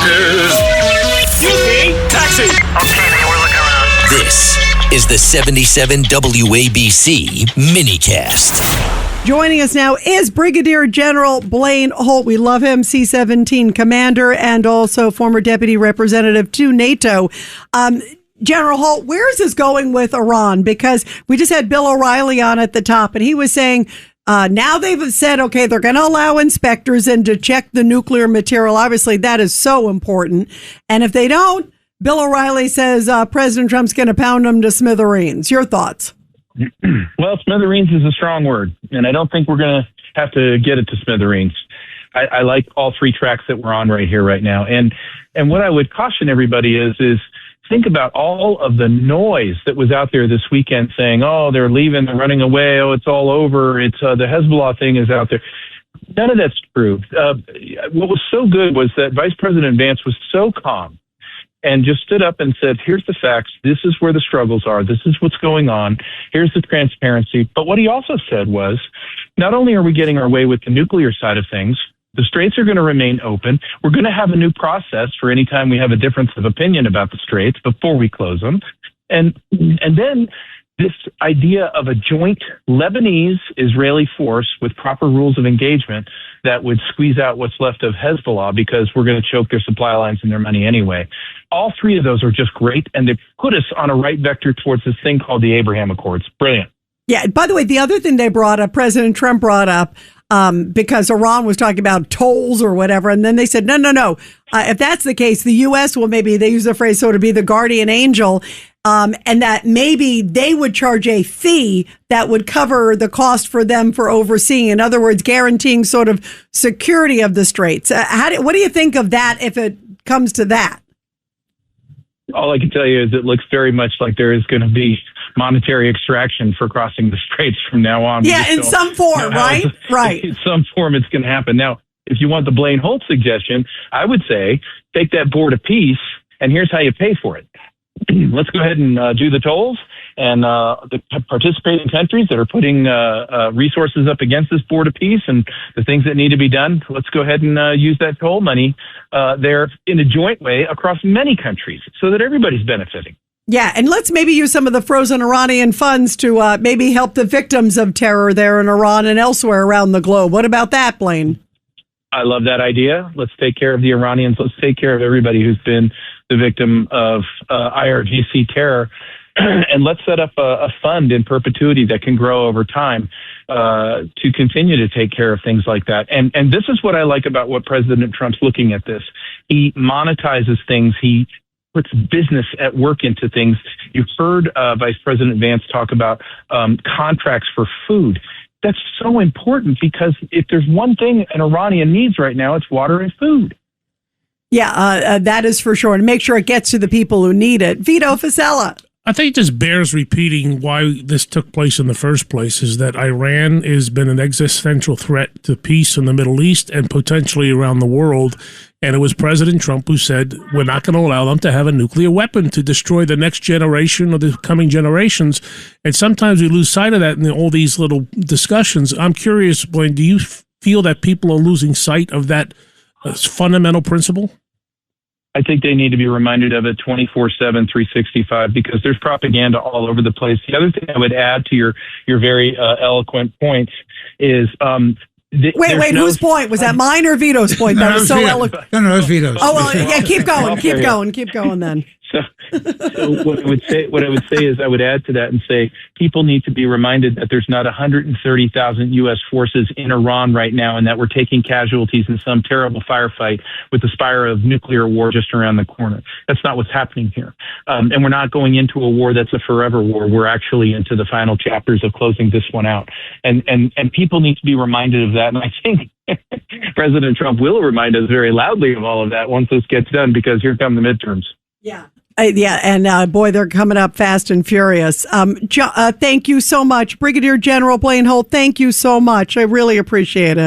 Excuse me, taxi. Okay, man, we're looking around. This is the 77 WABC minicast. Joining us now is Brigadier General Blaine Holt. We love him, C-17 commander and also former deputy representative to NATO. General Holt, where is this going with Iran? Because we just had Bill O'Reilly on at the top, and he was saying now they've said, okay, they're going to allow inspectors in to check the nuclear material. Obviously, that is so important. And if they don't, Bill O'Reilly says President Trump's going to pound them to smithereens. Your thoughts? Well, smithereens is a strong word, and I don't think we're going to have to get it to smithereens. I like all three tracks that we're on right here, right now. And what I would caution everybody is think about all of the noise that was out there this weekend saying, oh, they're leaving, they're running away, oh, it's all over, it's the Hezbollah thing is out there. None of that's true. What was so good was that Vice President Vance was so calm and just stood up and said, here's the facts, this is where the struggles are, this is what's going on, here's the transparency. But what he also said was, not only are we getting our way with the nuclear side of things, the straits are going to remain open. We're going to have a new process for any time we have a difference of opinion about the straits before we close them. And then this idea of a joint Lebanese-Israeli force with proper rules of engagement that would squeeze out what's left of Hezbollah because we're going to choke their supply lines and their money anyway. All three of those are just great, and they put us on a right vector towards this thing called the Abraham Accords. Brilliant. Yeah, by the way, the other thing they brought up, President Trump brought up, because Iran was talking about tolls or whatever. And then they said, no. If that's the case, the U.S. will maybe, they use the phrase, so to be the guardian angel, and that maybe they would charge a fee that would cover the cost for them for overseeing. In other words, guaranteeing sort of security of the straits. What do you think of that if it comes to that? All I can tell you is it looks very much like there is going to be monetary extraction for crossing the straits from now on. Yeah, in some form, right? Right. In some form, it's going to happen. Now, if you want the Blaine Holt suggestion, I would say take that board of peace, and here's how you pay for it. Let's go ahead and do the tolls, and the participating countries that are putting resources up against this board of peace and the things that need to be done, let's go ahead and use that toll money there in a joint way across many countries so that everybody's benefiting. Yeah, and let's maybe use some of the frozen Iranian funds to maybe help the victims of terror there in Iran and elsewhere around the globe. What about that, Blaine? I love that idea. Let's take care of the Iranians. Let's take care of everybody who's been the victim of IRGC terror. And let's set up a fund in perpetuity that can grow over time to continue to take care of things like that. And this is what I like about what President Trump's looking at this. He monetizes things. He puts business at work into things. You've heard Vice President Vance talk about contracts for food. That's so important because if there's one thing an Iranian needs right now, it's water and food. Yeah, that is for sure. And make sure it gets to the people who need it. Vito Fasella. I think it just bears repeating why this took place in the first place, is that Iran has been an existential threat to peace in the Middle East and potentially around the world. And it was President Trump who said, we're not going to allow them to have a nuclear weapon to destroy the next generation or the coming generations. And sometimes we lose sight of that in all these little discussions. I'm curious, Blaine, do you feel that people are losing sight of that fundamental principle? I think they need to be reminded of it 24/7, 365, because there's propaganda all over the place. The other thing I would add to your very eloquent points is wait, whose point? Was that mine or Vito's point? That was so eloquent. No, it was Vito's. Oh, well, yeah, keep going then. So what I would say is I would add to that and say people need to be reminded that there's not 130,000 U.S. forces in Iran right now, and that we're taking casualties in some terrible firefight with the spire of nuclear war just around the corner. That's not what's happening here. And we're not going into a war that's a forever war. We're actually into the final chapters of closing this one out. And people need to be reminded of that. And I think President Trump will remind us very loudly of all of that once this gets done, because here come the midterms. Yeah. And boy, they're coming up fast and furious. Thank you so much. Brigadier General Blaine Holt, thank you so much. I really appreciate it.